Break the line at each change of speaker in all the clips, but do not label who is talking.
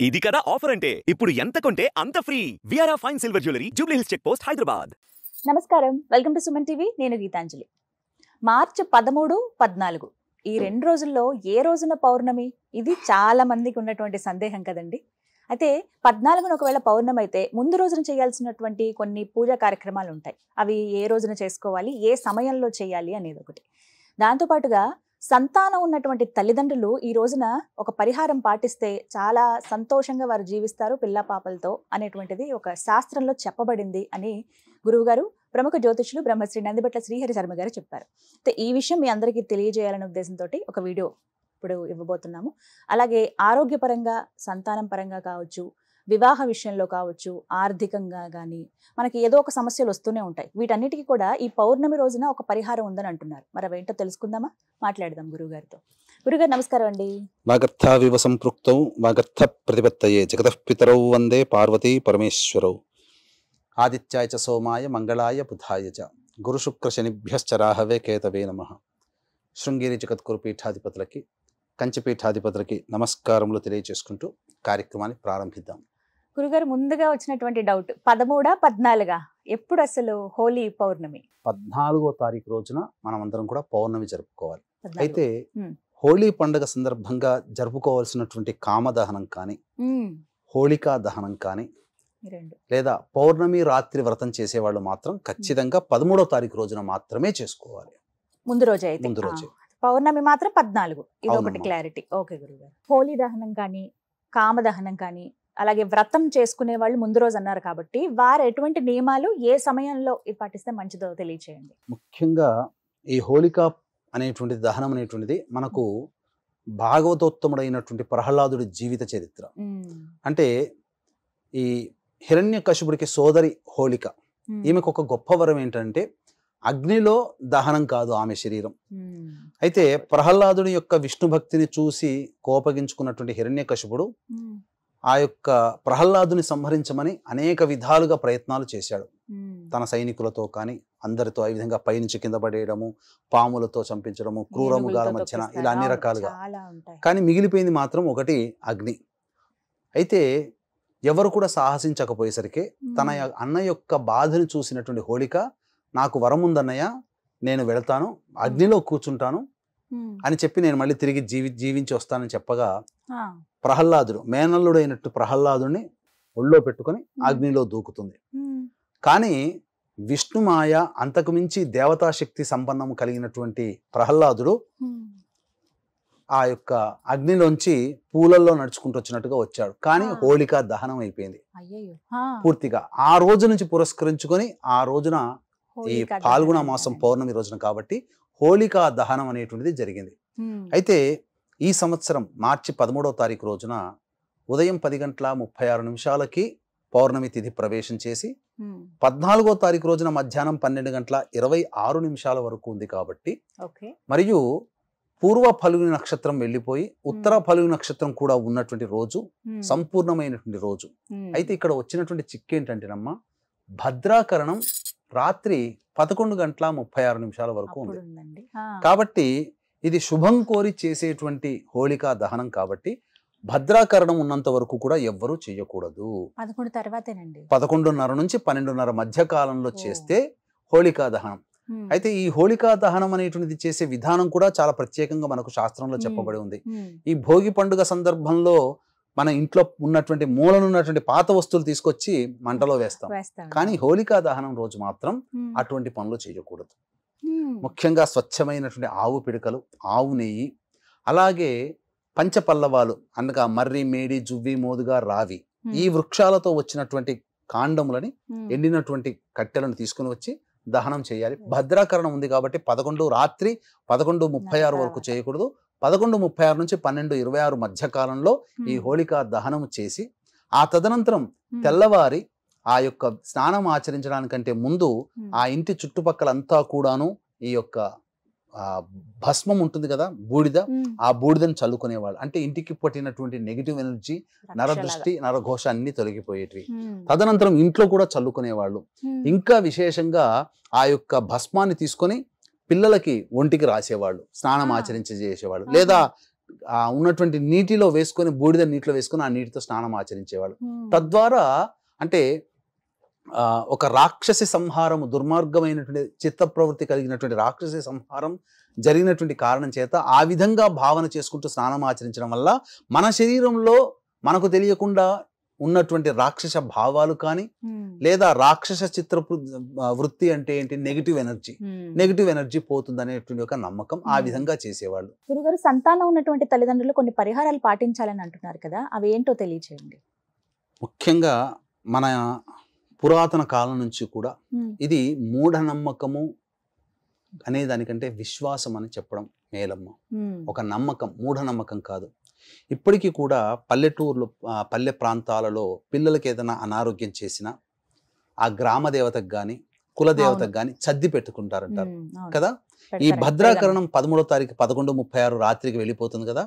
ఇది కదా ఆఫర్ అంటే ఇప్పుడు ఎంత కొంటే అంత ఫ్రీ విఆర్ఆ fine silver jewellery Jubilee Hills check post Hyderabad.
నమస్కారం, వెల్కమ్ టు సుమన్ టీవీ. నేను గీతాంజలి. మార్చి 13, 14 ఈ 2 రోజుల్లో ఏ రోజున పౌర్ణమి? ఇది చాలా మందికి ఉన్నటువంటి సందేహం కదండి. అయితే 14న ఒకవేళ పౌర్ణమి అయితే ముందు రోజున చేయాల్సినటువంటి కొన్ని పూజా కార్యక్రమాలు ఉంటాయి. అవి ఏ రోజున చేసుకోవాలి, ఏ సమయంలో చేయాలి అనేది ఒకటి. దాంతోపాటుగా సంతానం ఉన్నటువంటి తల్లిదండ్రులు ఈ రోజున ఒక పరిహారం పాటిస్తే చాలా సంతోషంగా వారు జీవిస్తారు పిల్ల పాపలతో అనేటువంటిది ఒక శాస్త్రంలో చెప్పబడింది అని గురువుగారు ప్రముఖ జ్యోతిష్యులు బ్రహ్మశ్రీ నందిబట్ల శ్రీహరి శర్మ గారు చెప్పారు. అయితే ఈ విషయం మీ అందరికీ తెలియజేయాలనే ఉద్దేశంతో ఒక వీడియో ఇప్పుడు ఇవ్వబోతున్నాము. అలాగే ఆరోగ్యపరంగా, సంతానం పరంగా కావచ్చు, వివాహ విషయంలో కావచ్చు, ఆర్థికంగా కానీ మనకి ఏదో ఒక సమస్యలు వస్తూనే ఉంటాయి. వీటన్నిటికీ కూడా ఈ పౌర్ణమి రోజున ఒక పరిహారం ఉందని అంటున్నారు. మరి అవేంటో తెలుసుకుందామా? మాట్లాడదాం గురువుగారితో. గురుగారు నమస్కారం అండి.
వాగర్థావివ సంపృక్తౌ వాగర్థ ప్రతిపత్తయే జగతః పితరౌ వందే పార్వతీ పరమేశ్వరౌ. ఆదిత్యాయ చ సోమాయ మంగళాయ బుధాయ చ గురు శుక్ర శనిభ్యశ్చ రాహవే కేతవే నమః. శృంగేరి జగద్గురు పీఠాధిపతులకి, కంచి పీఠాధిపతులకి నమస్కారములు తెలియజేసుకుంటూ కార్యక్రమాన్ని ప్రారంభిద్దాం.
గురుగారు, ముందుగా వచ్చినటువంటి డౌట్, 13, 14 ఎప్పుడు అసలు హోలీ పౌర్ణమి?
14వ తారీఖు రోజున మనం అందరం కూడా పౌర్ణమి జరుపుకోవాలి.
14.
అయితే హోలీ పండుగ సందర్భంగా జరుపుకోవాల్సినటువంటి కామదహనం కానీ, హోళికా దహనం కానీ, లేదా పౌర్ణమి రాత్రి వ్రతం చేసేవాళ్ళు మాత్రం ఖచ్చితంగా 13వ తారీఖు రోజున మాత్రమే చేసుకోవాలి.
ముందు రోజే అయితే.
ముందు రోజే.
పౌర్ణమి మాత్రం 14. ఇది ఒకటి
అవునమ్మా.
క్లారిటీ. ఓకే గురుగారు. హోలీ దహనం కానీ, కామదహనం కానీ, అలాగే వ్రతం చేసుకునే వాళ్ళు ముందు రోజు అన్నారు కాబట్టి వారు ఎటువంటి నియమాలు ఏ సమయంలో పాటిస్తే మంచిదో తెలియచేయండి.
ముఖ్యంగా ఈ హోళికా అనేటువంటి దహనం అనేటువంటిది మనకు భాగవతోత్తముడైనటువంటి ప్రహ్లాదుడి జీవిత చరిత్ర. అంటే ఈ హిరణ్యకశిపుడికి సోదరి హోళిక, ఈమెకు ఒక గొప్ప వరం ఏంటంటే అగ్నిలో దహనం కాదు ఆమె శరీరం. అయితే ప్రహ్లాదుడి యొక్క విష్ణు భక్తిని చూసి కోపగించుకున్నటువంటి హిరణ్యకశిపుడు ఆ యొక్క ప్రహ్లాదుని సంహరించమని అనేక విధాలుగా ప్రయత్నాలు చేశాడు. తన సైనికులతో కానీ అందరితో, ఈ విధంగా పైనుంచి కింద పడేయడము, పాములతో చంపించడము, క్రూరముగాల మధ్యన, ఇలా అన్ని రకాలుగా. కానీ మిగిలిపోయింది మాత్రం ఒకటి అగ్ని. అయితే ఎవరు కూడా సాహసించకపోయేసరికి తన అన్న యొక్క బాధను చూసినటువంటి హోళిక, నాకు వరం ఉందన్నయ్య, నేను వెళతాను, అగ్నిలో కూర్చుంటాను అని చెప్పి నేను మళ్ళీ తిరిగి జీవించి వస్తానని చెప్పగా ప్రహ్లాదుడు, మేనల్లుడు అయినట్టు ప్రహ్లాదుని ఒళ్ళో పెట్టుకొని అగ్నిలో దూకుతుంది. కానీ విష్ణుమాయ అంతకు మించి దేవతాశక్తి సంపన్నము కలిగినటువంటి ప్రహ్లాదుడు ఆ యొక్క అగ్నిలోంచి పూలల్లో నడుచుకుంటూ వచ్చినట్టుగా వచ్చాడు. కానీ హోళికా దహనం అయిపోయింది పూర్తిగా. ఆ రోజు నుంచి పురస్కరించుకొని ఆ రోజున ఈ పాల్గొన మాసం పౌర్ణమి రోజున కాబట్టి హోళికా దహనం అనేటువంటిది జరిగింది. అయితే ఈ సంవత్సరం మార్చి 13వ తారీఖు రోజున ఉదయం 10:36 పౌర్ణమి తిథి ప్రవేశం చేసి 14వ తారీఖు రోజున మధ్యాహ్నం 12:26 వరకు ఉంది కాబట్టి, మరియు పూర్వ ఫల్గుని నక్షత్రం వెళ్ళిపోయి ఉత్తర ఫల్గుని నక్షత్రం కూడా ఉన్నటువంటి రోజు, సంపూర్ణమైనటువంటి రోజు. అయితే ఇక్కడ వచ్చినటువంటి చిక్కు ఏంటంటేనమ్మా, భద్రాకరణం రాత్రి 11:36 వరకు ఉంది. కాబట్టి ఇది శుభం కోరి చేసేటువంటి హోళికా దహనం కాబట్టి భద్రాకరణం ఉన్నంత వరకు కూడా ఎవ్వరూ చేయకూడదు. 11:30 నుంచి 12:30 మధ్య కాలంలో చేస్తే హోళికా దహనం. అయితే ఈ హోళికా దహనం అనేటువంటిది చేసే విధానం కూడా చాలా ప్రత్యేకంగా మనకు శాస్త్రంలో చెప్పబడి ఉంది. ఈ భోగి పండుగ సందర్భంలో మన ఇంట్లో ఉన్నటువంటి మూలనున్నటువంటి పాత వస్తువులు తీసుకొచ్చి మంటలో వేస్తాం. కానీ హోళికా దహనం రోజు మాత్రం అటువంటి పనులు చేయకూడదు. ముఖ్యంగా స్వచ్ఛమైనటువంటి ఆవు పిడకలు, ఆవు నెయ్యి, అలాగే పంచపల్లవాలు అనగా మర్రి, మేడి, జువ్వి, మోదుగా, రావి, ఈ వృక్షాలతో వచ్చినటువంటి కాండములని, ఎండినటువంటి కట్టెలను తీసుకుని వచ్చి దహనం చేయాలి. భద్రాకరణం ఉంది కాబట్టి రాత్రి 11:36 వరకు చేయకూడదు. 11:36 నుంచి 12:26 మధ్య కాలంలో ఈ హోళికా దహనం చేసి ఆ తదనంతరం తెల్లవారి ఆ యొక్క స్నానం ఆచరించడానికంటే ముందు ఆ ఇంటి చుట్టుపక్కలంతా కూడాను ఈ యొక్క భస్మం ఉంటుంది కదా, బూడిద, ఆ బూడిదని చల్లుకునేవాళ్ళు. అంటే ఇంటికి పట్టినటువంటి నెగిటివ్ ఎనర్జీ, నరదృష్టి, నరఘోష అన్ని తొలగిపోయేటివి. తదనంతరం ఇంట్లో కూడా చల్లుకునేవాళ్ళు. ఇంకా విశేషంగా ఆ యొక్క భస్మాన్ని తీసుకొని పిల్లలకి ఒంటికి రాసేవాళ్ళు, స్నానం ఆచరించి చేసేవాళ్ళు. లేదా ఉన్నటువంటి నీటిలో వేసుకొని, బూడిద నీటిలో వేసుకొని ఆ నీటితో స్నానం ఆచరించేవాళ్ళు. తద్వారా అంటే ఒక రాక్షసి సంహారం, దుర్మార్గమైనటువంటి చిత్త ప్రవృత్తి కలిగినటువంటి రాక్షసి సంహారం జరిగినటువంటి కారణం చేత ఆ విధంగా భావన చేసుకుంటూ స్నానం ఆచరించడం వల్ల మన శరీరంలో మనకు తెలియకుండా ఉన్నటువంటి రాక్షస భావాలు కానీ, లేదా రాక్షస చిత్ర వృత్తి అంటే ఏంటి, నెగిటివ్ ఎనర్జీ పోతుంది అనేటువంటి ఒక నమ్మకం. ఆ విధంగా చేసేవాళ్ళు.
గురుగారు, సంతానం ఉన్నటువంటి తల్లిదండ్రులు కొన్ని పరిహారాలు పాటించాలని అంటున్నారు కదా, అవి ఏంటో తెలియచేయండి.
ముఖ్యంగా మన పురాతన కాలం నుంచి కూడా ఇది మూఢనమ్మకము అనే దానికంటే విశ్వాసం అని చెప్పడం మేలమ్మ. ఒక నమ్మకం, మూఢనమ్మకం కాదు. ఇప్పటికీ కూడా పల్లెటూర్లు, పల్లె ప్రాంతాలలో పిల్లలకి ఏదైనా అనారోగ్యం చేసినా ఆ గ్రామ దేవతకు కానీ కులదేవతకు కానీ చద్ది పెట్టుకుంటారంటారు కదా. ఈ భద్రాకరణం 13వ తారీఖు 11:36 రాత్రికి వెళ్ళిపోతుంది కదా.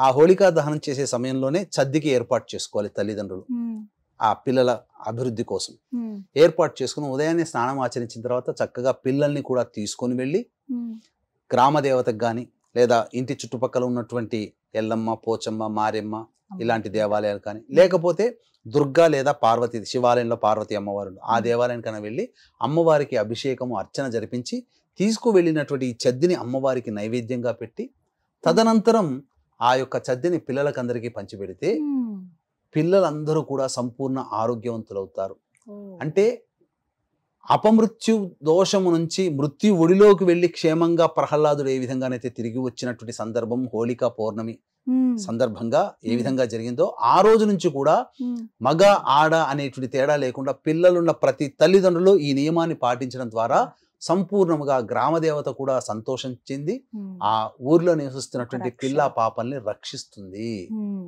ఆ హోళికా దహనం చేసే సమయంలోనే చద్దికి ఏర్పాటు చేసుకోవాలి తల్లిదండ్రులు. ఆ పిల్లల అభివృద్ధి కోసం ఏర్పాటు చేసుకుని ఉదయాన్నే స్నానం ఆచరించిన తర్వాత చక్కగా పిల్లల్ని కూడా తీసుకొని వెళ్ళి గ్రామ దేవతకు కానీ, లేదా ఇంటి చుట్టుపక్కల ఉన్నటువంటి ఎల్లమ్మ, పోచమ్మ, మారెమ్మ ఇలాంటి దేవాలయాలు కానీ, లేకపోతే దుర్గా లేదా పార్వతి, శివాలయంలో పార్వతి అమ్మవారు ఆ దేవాలయానికైనా వెళ్ళి అమ్మవారికి అభిషేకము, అర్చన జరిపించి తీసుకువెళ్ళినటువంటి ఈ చద్దిని అమ్మవారికి నైవేద్యంగా పెట్టి, తదనంతరం ఆ యొక్క చద్దిని పిల్లలకందరికీ పంచిపెడితే పిల్లలందరూ కూడా సంపూర్ణ ఆరోగ్యవంతులవుతారు. అంటే అపమృత్యు దోషము నుంచి మృత్యు ఒడిలోకి వెళ్ళి క్షేమంగా ప్రహ్లాదుడు ఏ విధంగానైతే తిరిగి వచ్చినటువంటి సందర్భం హోళికా పౌర్ణమి సందర్భంగా ఏ విధంగా జరిగిందో, ఆ రోజు నుంచి కూడా మగ ఆడ అనేటువంటి తేడా లేకుండా పిల్లలున్న ప్రతి తల్లిదండ్రులు ఈ నియమాన్ని పాటించడం ద్వారా సంపూర్ణముగా గ్రామదేవత కూడా సంతోషం చెంది ఆ ఊర్లో నివసిస్తున్నటువంటి పిల్ల పాపల్ని రక్షిస్తుంది.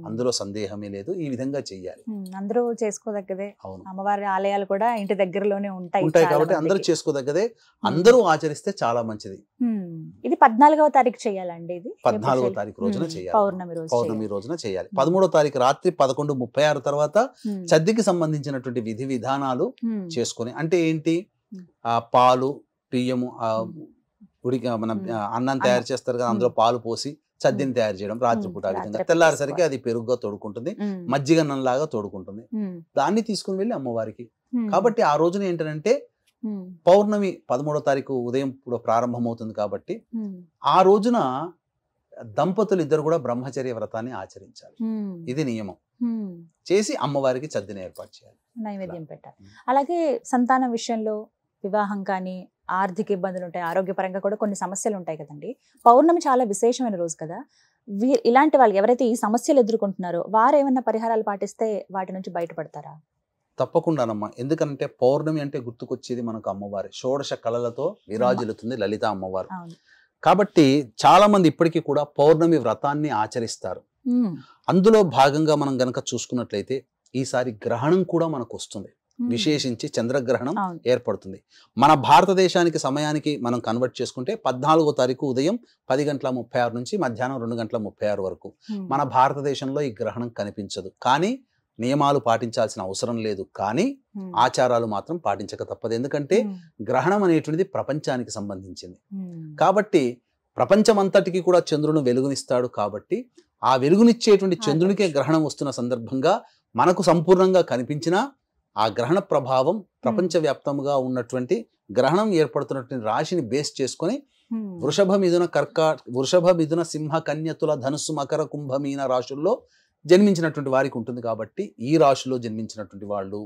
అందులో సందేహమే లేదు. ఈ విధంగా చెయ్యాలి.
అందరూ చేసుకోదగ్గదే.
అవును,
అమ్మవారి ఆలయాలు కూడా ఇంటి దగ్గరలోనే ఉంటాయి
కాబట్టి అందరూ చేసుకోదగ్గదే. అందరూ ఆచరిస్తే చాలా మంచిది.
ఇది 14వ తారీఖు చేయాలండి. ఇది
14వ తారీఖు రోజున చేయాలి.
పౌర్ణమి రోజున
చేయాలి. 13వ తారీఖు రాత్రి 11:36 తర్వాత చద్దికి సంబంధించినటువంటి విధి విధానాలు చేసుకొని, అంటే ఏంటి, ఆ పాలు, బియ్యము, ఉడికి మన అన్నం తయారు చేస్తారు కదా, అందులో పాలు పోసి చద్దిని తయారు చేయడం రాత్రిపూట. ఆ విధంగా తెల్లారేసరికి అది పెరుగుగా తోడుకుంటుంది, మజ్జిగన్నంలాగా తోడుకుంటుంది. దాన్ని తీసుకుని వెళ్ళి అమ్మవారికి. కాబట్టి ఆ రోజున ఏంటంటే పౌర్ణమి 13వ తారీఖు ఉదయం కూడా ప్రారంభమవుతుంది కాబట్టి ఆ రోజున దంపతులు ఇద్దరు కూడా బ్రహ్మచర్య వ్రతాన్ని ఆచరించాలి. ఇది నియమం. చేసి అమ్మవారికి చద్దిని ఏర్పాటు చేయాలి,
నైవేద్యం పెట్టాలి. అలాగే సంతానం విషయంలో వివాహం కానీ, ఆర్థిక ఇబ్బందులు ఉంటాయి, ఆరోగ్యపరంగా కూడా కొన్ని సమస్యలు ఉంటాయి కదండి. పౌర్ణమి చాలా విశేషమైన రోజు కదా. ఇలాంటి వాళ్ళు ఎవరైతే ఈ సమస్యలు ఎదుర్కొంటున్నారో వారు ఏమన్నా పరిహారాలు పాటిస్తే వాటి నుంచి బయటపడతారా?
తప్పకుండానమ్మా. ఎందుకంటే పౌర్ణమి అంటే గుర్తుకొచ్చేది మనకు అమ్మవారి షోడశ కళలతో విరాజిల్లుతుంది లలిత అమ్మవారు. కాబట్టి చాలా మంది ఇప్పటికీ కూడా పౌర్ణమి వ్రతాన్ని ఆచరిస్తారు. అందులో భాగంగా మనం గనక చూసుకున్నట్లయితే ఈసారి గ్రహణం కూడా మనకు వస్తుంది. విశేషించి చంద్రగ్రహణం ఏర్పడుతుంది. మన భారతదేశానికి సమయానికి మనం కన్వర్ట్ చేసుకుంటే 14వ తారీఖు ఉదయం 10:36 నుంచి మధ్యాహ్నం 2:36 వరకు మన భారతదేశంలో ఈ గ్రహణం కనిపించదు. కానీ నియమాలు పాటించాల్సిన అవసరం లేదు, కానీ ఆచారాలు మాత్రం పాటించక తప్పదు. ఎందుకంటే గ్రహణం అనేటువంటిది ప్రపంచానికి సంబంధించింది కాబట్టి, ప్రపంచమంతటికి కూడా చంద్రుని వెలుగునిస్తాడు కాబట్టి ఆ వెలుగునిచ్చేటువంటి చంద్రునికే గ్రహణం వస్తున్న సందర్భంగా మనకు సంపూర్ణంగా కనిపించినా ఆ గ్రహణ ప్రభావం ప్రపంచవ్యాప్తంగా ఉన్నటువంటి గ్రహణం ఏర్పడుతున్నటువంటి రాశిని బేస్ చేసుకొని వృషభ మిథున సింహ కన్య తుల ధనుస్సు మకర కుంభ మీన రాశుల్లో జన్మించినటువంటి వారికి ఉంటుంది. కాబట్టి ఈ రాశిలో జన్మించినటువంటి వాళ్ళు,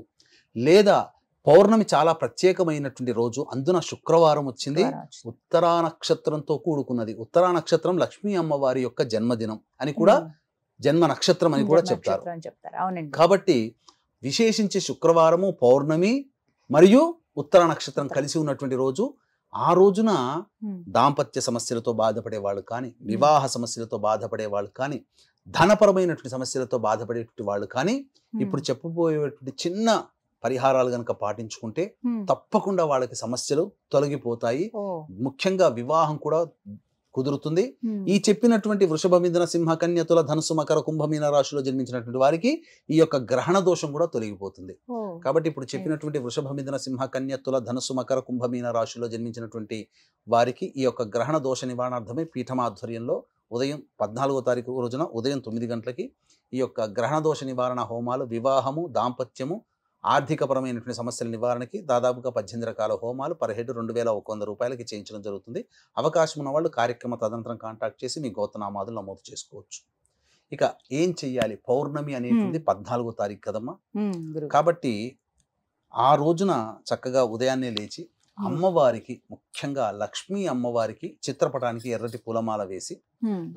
లేదా పౌర్ణమి చాలా ప్రత్యేకమైనటువంటి రోజు, అందున శుక్రవారం వచ్చింది, ఉత్తరా నక్షత్రంతో కూడుకున్నది. ఉత్తరా నక్షత్రం లక్ష్మీ అమ్మవారి యొక్క జన్మదినం అని కూడా, జన్మ నక్షత్రం అని కూడా చెప్తారు. కాబట్టి విశేషించి శుక్రవారము, పౌర్ణమి మరియు ఉత్తర నక్షత్రం కలిసి ఉన్నటువంటి రోజు. ఆ రోజున దాంపత్య సమస్యలతో బాధపడే వాళ్ళు కానీ, వివాహ సమస్యలతో బాధపడే వాళ్ళు కానీ, ధనపరమైనటువంటి సమస్యలతో బాధపడేటువంటి వాళ్ళు కానీ, ఇప్పుడు చెప్పబోయేటువంటి చిన్న పరిహారాలు గనక పాటించుకుంటే తప్పకుండా వాళ్ళకి సమస్యలు తొలగిపోతాయి. ముఖ్యంగా వివాహం కూడా కుదురుతుంది. ఈ చెప్పినటువంటి వృషభ మిథున సింహ కన్య తుల ధనుసు మకర కుంభమీన రాశిలో జన్మించినటువంటి వారికి ఈ యొక్క గ్రహణ దోషం కూడా తొలగిపోతుంది. కాబట్టి ఇప్పుడు చెప్పినటువంటి వృషభ మిథున సింహ కన్య తుల ధనుసు మకర కుంభమీన రాశిలో జన్మించినటువంటి వారికి ఈ యొక్క గ్రహణ దోష నివారణార్థమే పీఠమాధ్వర్యంలో ఉదయం 14వ తారీఖు రోజున ఉదయం 9 గంటలకి ఈ యొక్క గ్రహణ దోష నివారణ హోమాలు, వివాహము, దాంపత్యము, ఆర్థికపరమైనటువంటి సమస్యల నివారణకి దాదాపుగా 18 రకాల హోమాలు పర్ హెడ్ 2100 రూపాయలకి చేయించడం జరుగుతుంది. అవకాశం ఉన్న వాళ్ళు కార్యక్రమ తదనంతరం కాంటాక్ట్ చేసి మీ గోత్రనామాదులు నమోదు చేసుకోవచ్చు. ఇక ఏం చెయ్యాలి? పౌర్ణమి అనేటువంటి 14వ తారీఖు కదమ్మా. కాబట్టి ఆ రోజున చక్కగా ఉదయాన్నే లేచి అమ్మవారికి, ముఖ్యంగా లక్ష్మీ అమ్మవారికి చిత్రపటానికి ఎర్రటి పూలమాల వేసి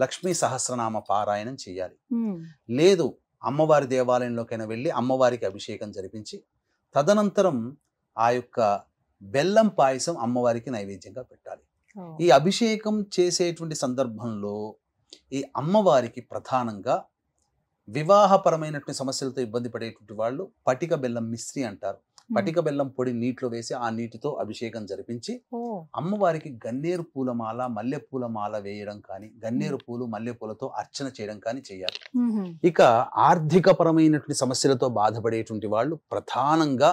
లక్ష్మీ సహస్రనామ పారాయణం చేయాలి. లేదు అమ్మవారి దేవాలయంలోకైనా వెళ్ళి అమ్మవారికి అభిషేకం జరిపించి తదనంతరం ఆ యొక్క బెల్లం పాయసం అమ్మవారికి నైవేద్యంగా పెట్టాలి. ఈ అభిషేకం చేసేటువంటి సందర్భంలో ఈ అమ్మవారికి ప్రధానంగా వివాహపరమైనటువంటి సమస్యలతో ఇబ్బంది పడేటువంటి వాళ్ళు పటిక బెల్లం మిశ్రి అంటారు. పటిక బెల్లం పొడి నీటిలో వేసి ఆ నీటితో అభిషేకం జరిపించి అమ్మవారికి గన్నేరు పూలమాల, మల్లెపూలమాల వేయడం కానీ, గన్నేరు పూలు, మల్లెపూలతో అర్చన చేయడం కానీ చేయాలి. ఇక ఆర్థికపరమైనటువంటి సమస్యలతో బాధపడేటువంటి వాళ్ళు ప్రధానంగా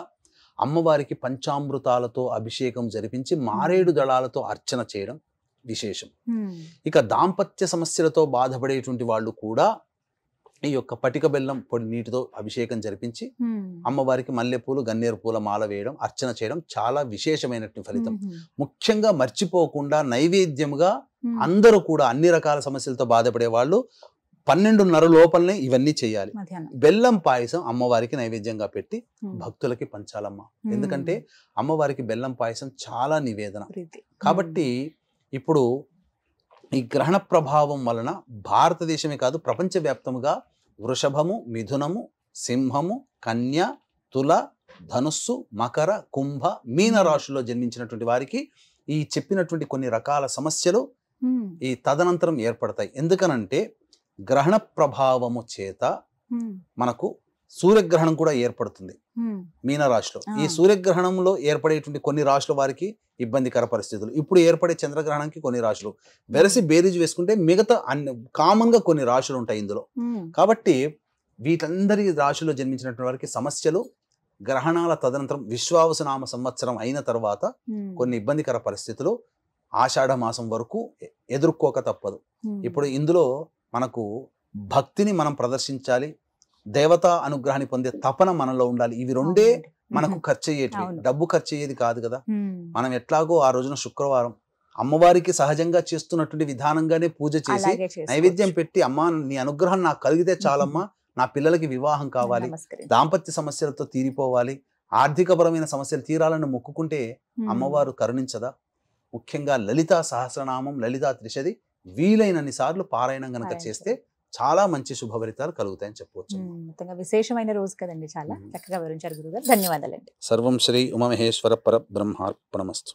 అమ్మవారికి పంచామృతాలతో అభిషేకం జరిపించి మారేడు దళాలతో అర్చన చేయడం విశేషం. ఇక దాంపత్య సమస్యలతో బాధపడేటువంటి వాళ్ళు కూడా ఈ యొక్క పటిక బెల్లం పొడి నీటితో అభిషేకం జరిపించి అమ్మవారికి మల్లెపూలు, గన్నేరు పూల మాల వేయడం, అర్చన చేయడం చాలా విశేషమైనటువంటి ఫలితం. ముఖ్యంగా మర్చిపోకుండా నైవేద్యముగా అందరూ కూడా అన్ని రకాల సమస్యలతో బాధపడే వాళ్ళు 12:30 లోపలనే ఇవన్నీ చేయాలి. బెల్లం పాయసం అమ్మవారికి నైవేద్యంగా పెట్టి భక్తులకి పంచాలమ్మా. ఎందుకంటే అమ్మవారికి బెల్లం పాయసం చాలా నివేదన. కాబట్టి ఇప్పుడు ఈ గ్రహణ ప్రభావం వలన భారతదేశమే కాదు ప్రపంచవ్యాప్తముగా వృషభము, మిథునము, సింహము, కన్య, తుల, ధనుస్సు, మకర, కుంభ, మీన రాశుల్లో జన్మించినటువంటి వారికి ఈ చెప్పినటువంటి కొన్ని రకాల సమస్యలు ఈ తదనంతరం ఏర్పడతాయి. ఎందుకనంటే గ్రహణ ప్రభావము చేత మనకు సూర్యగ్రహణం కూడా ఏర్పడుతుంది మీనరాశిలో. ఈ సూర్యగ్రహణంలో ఏర్పడేటువంటి కొన్ని రాశుల వారికి ఇబ్బందికర పరిస్థితులు, ఇప్పుడు ఏర్పడే చంద్రగ్రహణంకి కొన్ని రాశులు వెరసి బేరీజు వేసుకుంటే మిగతా కామన్ గా కొన్ని రాశులు ఉంటాయి ఇందులో. కాబట్టి వీటందరి రాశుల్లో జన్మించినటువంటి వారికి సమస్యలు గ్రహణాల తదనంతరం విశ్వావసునామ సంవత్సరం అయిన తర్వాత కొన్ని ఇబ్బందికర పరిస్థితులు ఆషాఢ మాసం వరకు ఎదుర్కోక తప్పదు. ఇప్పుడు ఇందులో మనకు భక్తిని మనం ప్రదర్శించాలి, దేవతా అనుగ్రహాన్ని పొందే తపన మనలో ఉండాలి. ఇవి రెండే మనకు ఖర్చు అయ్యేటివి, డబ్బు ఖర్చు అయ్యేది కాదు కదా. మనం ఎట్లాగో ఆ రోజున శుక్రవారం అమ్మవారికి సహజంగా చేస్తున్నటువంటి విధానంగానే పూజ చేసి నైవేద్యం పెట్టి, అమ్మా నీ అనుగ్రహం నాకు కలిగితే చాలమ్మా, నా పిల్లలకి వివాహం కావాలి, దాంపత్య సమస్యలతో తీరిపోవాలి, ఆర్థికపరమైన సమస్యలు తీరాలని మొక్కుకుంటే అమ్మవారు కరుణించదా? ముఖ్యంగా లలితా సహస్రనామం, లలితా త్రిశది వీలైనన్ని సార్లు పారాయణం గనక చేస్తే చాలా మంచి శుభ ఫలితాలు కలుగుతాయని చెప్పవచ్చు.
మొత్తంగా విశేషమైన రోజు కదండి, చాలా చక్కగా వివరించారు గురుగారు. ధన్యవాదాలండి.
సర్వం శ్రీ ఉమామహేశ్వర పరబ్రహ్మార్పణమస్తు.